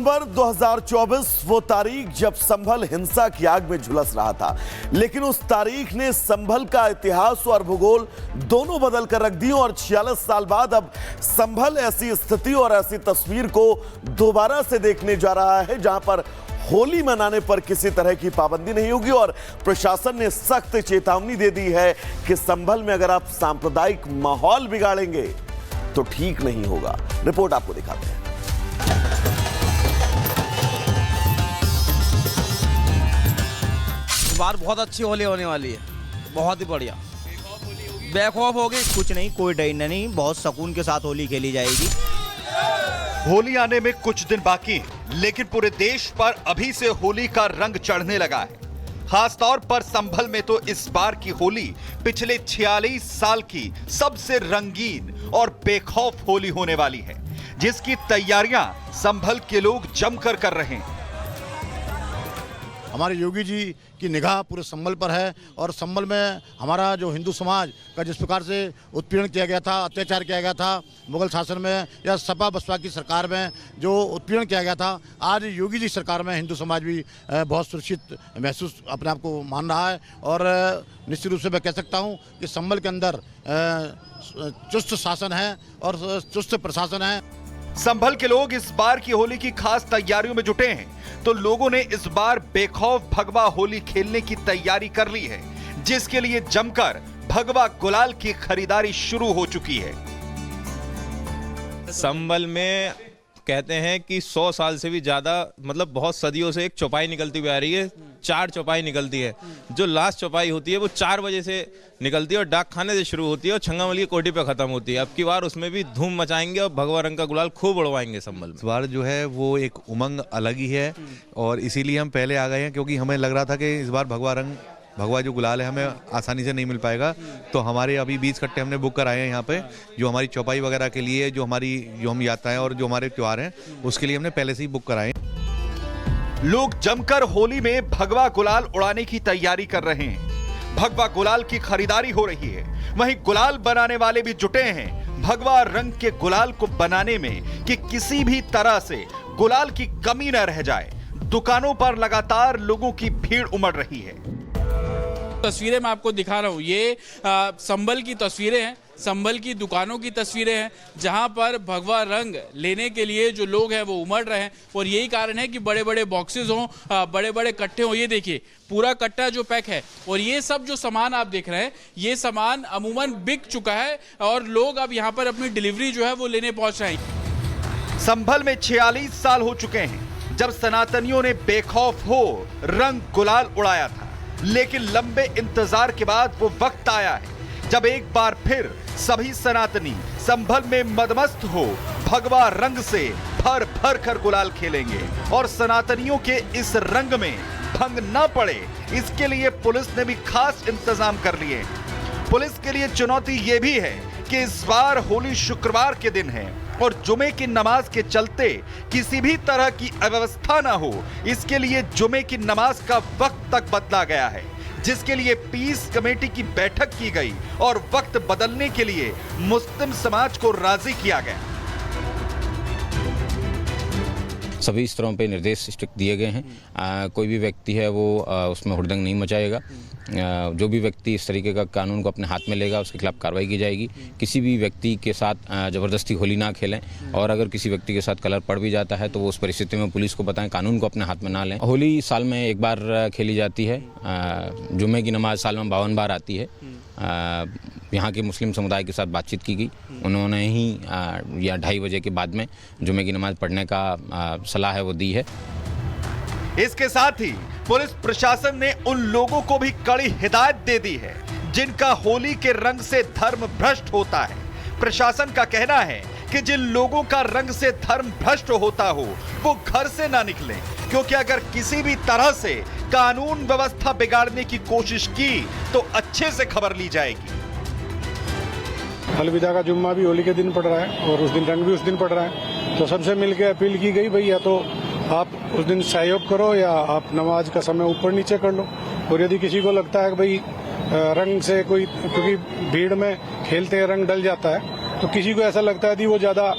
दिसंबर 2024 वो तारीख जब संभल हिंसा की आग में झुलस रहा था, लेकिन उस तारीख ने संभल का इतिहास और भूगोल दोनों बदल कर रख दी। और 46 साल बाद अब संभल ऐसी स्थिति और ऐसी तस्वीर को दोबारा से देखने जा रहा है, जहां पर होली मनाने पर किसी तरह की पाबंदी नहीं होगी। और प्रशासन ने सख्त चेतावनी दे दी है कि संभल में अगर आप सांप्रदायिक माहौल बिगाड़ेंगे तो ठीक नहीं होगा। रिपोर्ट आपको दिखाते हैं। इस बार बहुत अच्छी होली होने वाली है, बहुत ही बढ़िया। बेखौफ हो गई, कुछ नहीं, कोई डर नहीं, बहुत सुकून के साथ होली खेली जाएगी। होली आने में कुछ दिन बाकी हैं, लेकिन पूरे देश पर अभी से होली का रंग चढ़ने लगा है। खासतौर पर संभल में तो इस बार की होली पिछले 46 साल की सबसे रंगीन और बेखौफ होली होने वाली है, जिसकी तैयारियां संभल के लोग जमकर कर रहे हैं। हमारे योगी जी की निगाह पूरे संभल पर है और संभल में हमारा जो हिंदू समाज का जिस प्रकार से उत्पीड़न किया गया था, अत्याचार किया गया था मुगल शासन में या सपा बसपा की सरकार में जो उत्पीड़न किया गया था, आज योगी जी सरकार में हिंदू समाज भी बहुत सुरक्षित महसूस अपने आप को मान रहा है। और निश्चित रूप से मैं कह सकता हूँ कि संभल के अंदर चुस्त शासन है और चुस्त प्रशासन है। संभल के लोग इस बार की होली की खास तैयारियों में जुटे हैं, तो लोगों ने इस बार बेखौफ भगवा होली खेलने की तैयारी कर ली है, जिसके लिए जमकर भगवा गुलाल की खरीदारी शुरू हो चुकी है। संभल में कहते हैं कि 100 साल से भी ज्यादा, मतलब बहुत सदियों से एक चौपाई निकलती हुई आ रही है। 4 चौपाई निकलती है। जो लास्ट चौपाई होती है वो 4 बजे से निकलती है और डाक खाने से शुरू होती है और छंगामल की कोठी पे खत्म होती है। अब की बार उसमें भी धूम मचाएंगे और भगवा रंग का गुलाल खूब उड़वाएंगे संभल में। इस बार जो है वो एक उमंग अलग ही है और इसीलिए हम पहले आ गए हैं, क्योंकि हमें लग रहा था कि इस बार भगवा जो गुलाल है हमें आसानी से नहीं मिल पाएगा। तो हमारे अभी 20 कट्टे हमने बुक कराए हैं यहाँ पे, जो हमारी चौपाई वगैरह के लिए, जो हम यात्राएं और जो हमारे त्योहार हैं उसके लिए हमने पहले से ही बुक कराए। लोग जमकर होली में भगवा गुलाल उड़ाने की तैयारी कर रहे हैं। भगवा गुलाल की खरीदारी हो रही है। वहीं गुलाल बनाने वाले भी जुटे हैं भगवा रंग के गुलाल को बनाने में कि किसी भी तरह से गुलाल की कमी न रह जाए। दुकानों पर लगातार लोगों की भीड़ उमड़ रही है। तस्वीरें मैं आपको दिखा रहा हूँ, ये संभल की तस्वीरें हैं, संभल की दुकानों की तस्वीरें हैं, जहां पर भगवा रंग लेने के लिए जो लोग हैं वो उमड़ रहे हैं। और यही कारण है कि बड़े बड़े बॉक्सेस हों, बड़े बड़े कट्टे हों। ये देखिए पूरा कट्टा जो पैक है, और ये सब जो सामान आप देख रहे हैं, ये सामान अमूमन बिक चुका है और लोग अब यहाँ पर अपनी डिलीवरी जो है वो लेने पहुंच रहे हैं। संभल में 46 साल हो चुके हैं जब सनातनियों ने बेखौफ हो रंग गुलाल उड़ाया था, लेकिन लंबे इंतजार के बाद वो वक्त आया है जब एक बार फिर सभी सनातनी संभल में मदमस्त हो भगवा रंग से भर भर कर गुलाल खेलेंगे। और सनातनियों के इस रंग में भंग न पड़े, इसके लिए पुलिस ने भी खास इंतजाम कर लिए। पुलिस के लिए चुनौती ये भी है कि इस बार होली शुक्रवार के दिन है और जुमे की नमाज के चलते किसी भी तरह की अव्यवस्था ना हो, इसके लिए जुमे की नमाज का वक्त तक बदला गया है, जिसके लिए पीस कमेटी की बैठक की गई और वक्त बदलने के लिए मुस्लिम समाज को राजी किया गया। सभी स्तरों पे निर्देश स्ट्रिक्ट दिए गए हैं। कोई भी व्यक्ति है वो उसमें हुड़दंग नहीं मचाएगा। जो भी व्यक्ति इस तरीके का कानून को अपने हाथ में लेगा उसके खिलाफ कार्रवाई की जाएगी। किसी भी व्यक्ति के साथ ज़बरदस्ती होली ना खेलें, और अगर किसी व्यक्ति के साथ कलर पड़ भी जाता है तो वो उस परिस्थिति में पुलिस को बताएं, कानून को अपने हाथ में ना लें। होली साल में एक बार खेली जाती है। जुम्मे की नमाज साल में 52 बार आती है। यहाँ के मुस्लिम समुदाय के साथ बातचीत की गई, उन्होंने ही या 2:30 बजे के बाद में जुम्मे की नमाज पढ़ने का सलाह है वो दी है। इसके साथ ही पुलिस प्रशासन ने उन लोगों को भी कड़ी हिदायत दे दी है जिनका होली के रंग से धर्म भ्रष्ट होता है। प्रशासन का कहना है कि जिन लोगों का रंग से धर्म भ्रष्ट होता हो वो घर से ना निकलें, क्योंकि अगर किसी भी तरह से कानून व्यवस्था बिगाड़ने की कोशिश की तो अच्छे से खबर ली जाएगी। अलविदा का जुम्मा भी होली के दिन पड़ रहा है और उस दिन रंग भी उस दिन पड़ रहा है, तो सबसे मिलकर अपील की गई, भाई या तो आप उस दिन सहयोग करो या आप नमाज का समय ऊपर नीचे कर लो। और यदि किसी को लगता है कि भाई रंग से कोई, क्योंकि भीड़ में खेलते हैं रंग डल जाता है, तो किसी को ऐसा लगता है कि वो ज़्यादा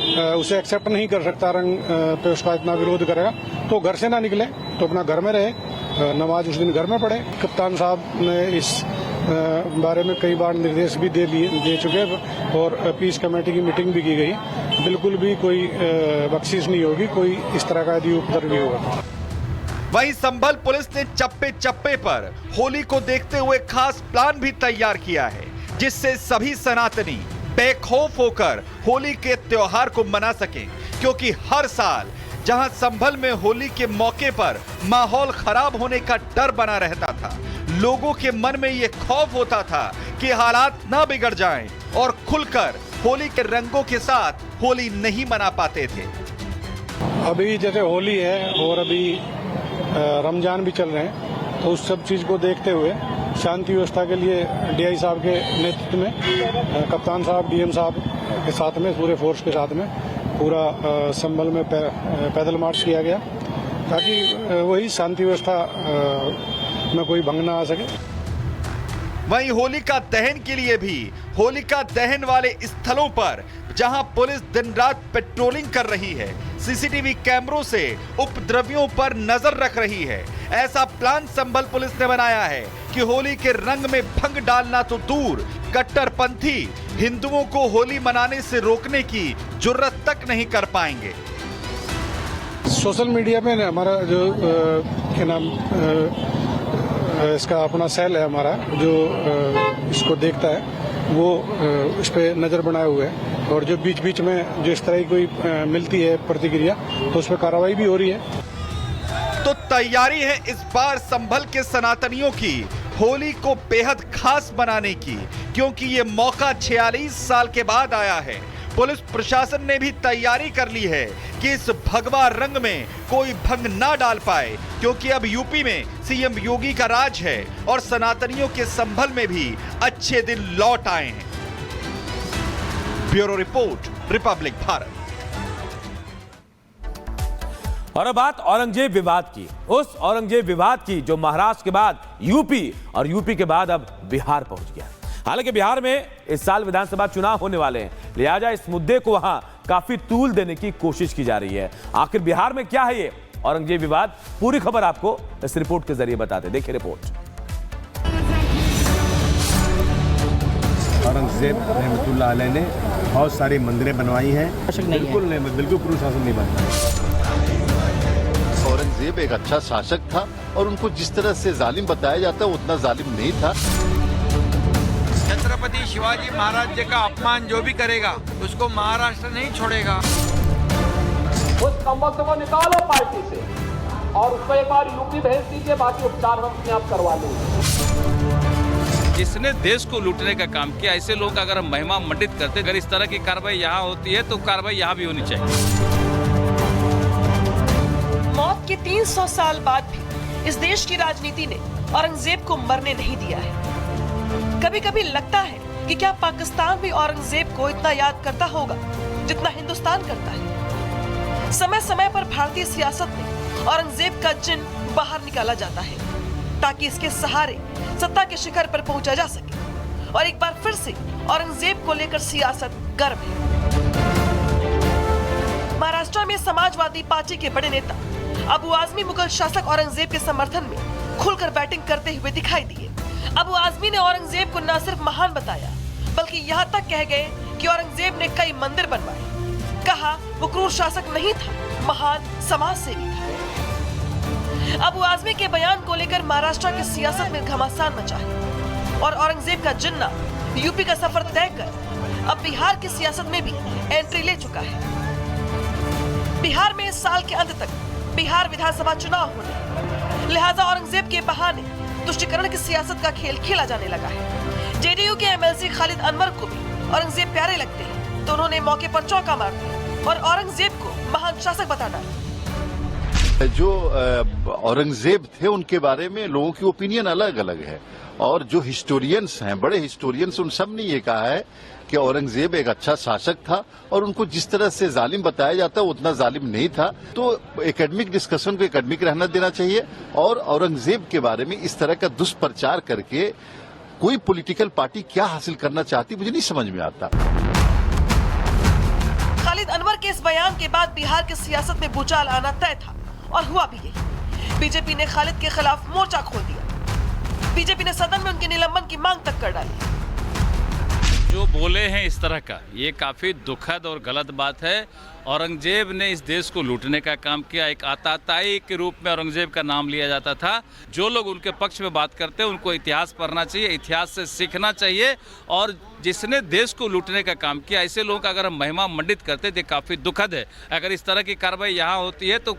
उसे एक्सेप्ट नहीं कर सकता, रंग पे उसका इतना विरोध करेगा, तो घर से ना निकले, तो अपना घर में रहे, नमाज उस दिन घर में पढ़े। कप्तान साहब ने इस बारे में कई बार निर्देश भी दे चुके और पीस कमेटी की मीटिंग भी की गई। बिल्कुल भी कोई बख्शिश नहीं होगी, कोई इस तरह का यदि उपद्रव भी होगा। वहीं संभल पुलिस ने चप्पे चप्पे पर होली को देखते हुए खास प्लान भी तैयार किया है, जिससे सभी सनातनी बेखौफ होकर होली के त्योहार को मना सकें, क्योंकि हर साल जहां संभल में होली के मौके पर माहौल खराब होने का डर बना रहता था, लोगों के मन में ये खौफ होता था कि हालात ना बिगड़ जाएं और खुलकर होली के रंगों के साथ होली नहीं मना पाते थे। अभी जैसे होली है और अभी रमजान भी चल रहे हैं, तो उस सब चीज को देखते हुए शांति व्यवस्था के लिए डीआई साहब के नेतृत्व में कप्तान साहब, डीएम साहब के साथ में, पूरे फोर्स के साथ में पूरा संभल में पैदल मार्च किया गया, ताकि वही शांति व्यवस्था में कोई भंग ना आ सके। वहीं होलिका दहन के लिए भी होलिका दहन वाले स्थलों पर जहां पुलिस दिन रात पेट्रोलिंग कर रही है, सीसीटीवी कैमरों से उपद्रवियों पर नजर रख रही है, ऐसा प्लान संभल पुलिस ने बनाया है कि होली के रंग में भंग डालना तो दूर, कट्टरपंथी हिंदुओं को होली मनाने से रोकने की जुर्रत तक नहीं कर पाएंगे। सोशल मीडिया पे हमारा जो क्या नाम इसका अपना सेल है हमारा, जो इसको देखता है, वो इस पे नजर बनाए हुए है, और जो बीच बीच में जो इस तरह की कोई मिलती है प्रतिक्रिया, तो उस पर कार्रवाई भी हो रही है। तो तैयारी है इस बार संभल के सनातनियों की होली को बेहद खास बनाने की, क्योंकि ये मौका 46 साल के बाद आया है। पुलिस प्रशासन ने भी तैयारी कर ली है कि इस भगवा रंग में कोई भंग ना डाल पाए, क्योंकि अब यूपी में सीएम योगी का राज है और सनातनियों के संभल में भी अच्छे दिन लौट आए हैं। Bureau report, Republic Bharat. और अब बात औरंगजेब विवाद की, उस औरंगजेब विवाद की जो महाराष्ट्र के बाद यूपी और यूपी के बाद अब बिहार पहुंच गया। हालांकि बिहार में इस साल विधानसभा चुनाव होने वाले हैं, लिहाजा इस मुद्दे को वहां काफी तूल देने की कोशिश की जा रही है। आखिर बिहार में क्या है ये औरंगजेब विवाद, पूरी खबर आपको इस रिपोर्ट के जरिए बताते। देखिए रिपोर्ट। औरंगजेब रहमतुल्लाह अलैह ने बहुत सारी मंदिरें बनवाई हैं, बिल्कुल प्रशासन नहीं बनता। औरंगजेब एक अच्छा शासक था और उनको जिस तरह से जालिम बताया जाता है उतना जालिम नहीं था। छत्रपति शिवाजी महाराज जी का अपमान जो भी करेगा उसको महाराष्ट्र नहीं छोड़ेगा। उस कमबख्त को निकालो पार्टी से और उसको एक बार यूपी भेज दीजिए, बाकी उपचार हम अपने आप करवा लेंगे। जिसने देश को लूटने का काम किया, ऐसे लोग अगर हम महिमा मंडित करते, अगर इस तरह की कार्रवाई यहाँ होती है तो कार्रवाई यहाँ भी होनी चाहिए। मौत के 300 साल बाद भी इस देश की राजनीति ने औरंगजेब को मरने नहीं दिया है। कभी कभी लगता है कि क्या पाकिस्तान भी औरंगजेब को इतना याद करता होगा जितना हिंदुस्तान करता है। समय समय पर भारतीय सियासत में औरंगजेब का जिन्न बाहर निकाला जाता है ताकि इसके सहारे सत्ता के शिखर पर पहुंचा जा सके, और एक बार फिर से औरंगजेब को लेकर सियासत गर्म है। महाराष्ट्र में समाजवादी पार्टी के बड़े नेता अबू आजमी मुगल शासक औरंगजेब के समर्थन में खुलकर बैटिंग करते हुए दिखाई दिए। अबू आजमी ने औरंगजेब को न सिर्फ महान बताया, बल्कि यहाँ तक कह गए कि औरंगजेब ने कई मंदिर बनवाए। कहा वो क्रूर शासक नहीं था, महान समाज सेवी था। अबू आजमी के बयान को लेकर महाराष्ट्र की सियासत में घमासान मचा है और औरंगजेब का जिन्ना यूपी का सफर तय कर अब बिहार की सियासत में भी एंट्री ले चुका है। बिहार में इस साल के अंत तक बिहार विधानसभा चुनाव होने, लिहाजा औरंगजेब के बहाने तुष्टीकरण की सियासत का खेल खेला जाने लगा है। जेडीयू के एमएलसी खालिद अनवर को भी औरंगजेब प्यारे लगते हैं, तो उन्होंने मौके पर चौका मार दिया और औरंगजेब को महान शासक बता डाला। जो औरंगजेब थे उनके बारे में लोगों की ओपिनियन अलग अलग है, और जो हिस्टोरियंस हैं, बड़े हिस्टोरियंस, उन सब ने ये कहा है कि औरंगजेब एक अच्छा शासक था और उनको जिस तरह से जालिम बताया जाता है उतना जालिम नहीं था। तो एकेडमिक डिस्कशन को एकेडमिक रहना देना चाहिए, और औरंगजेब के बारे में इस तरह का दुष्प्रचार करके कोई पॉलिटिकल पार्टी क्या हासिल करना चाहती मुझे नहीं समझ में आता। खालिद लेकिन अनवर के इस बयान के बाद बिहार की सियासत में भूचाल आना तय था और हुआ भी यही। बीजेपी ने खालिद के खिलाफ मोर्चा खोल दिया। बीजेपी ने सदन में उनके निलंबन की मांग तक कर डाली। जो बोले हैं इस तरह का, ये काफ़ी दुखद और गलत बात है। औरंगजेब ने इस देश को लूटने का काम किया। एक आताताई के रूप में औरंगजेब का नाम लिया जाता था। जो लोग उनके पक्ष में बात करते हैं उनको इतिहास पढ़ना चाहिए, इतिहास से सीखना चाहिए। और जिसने देश को लूटने का काम किया, ऐसे लोगों का अगर हम महिमा मंडित करते तो काफ़ी दुखद है। अगर इस तरह की कार्रवाई यहाँ होती है तो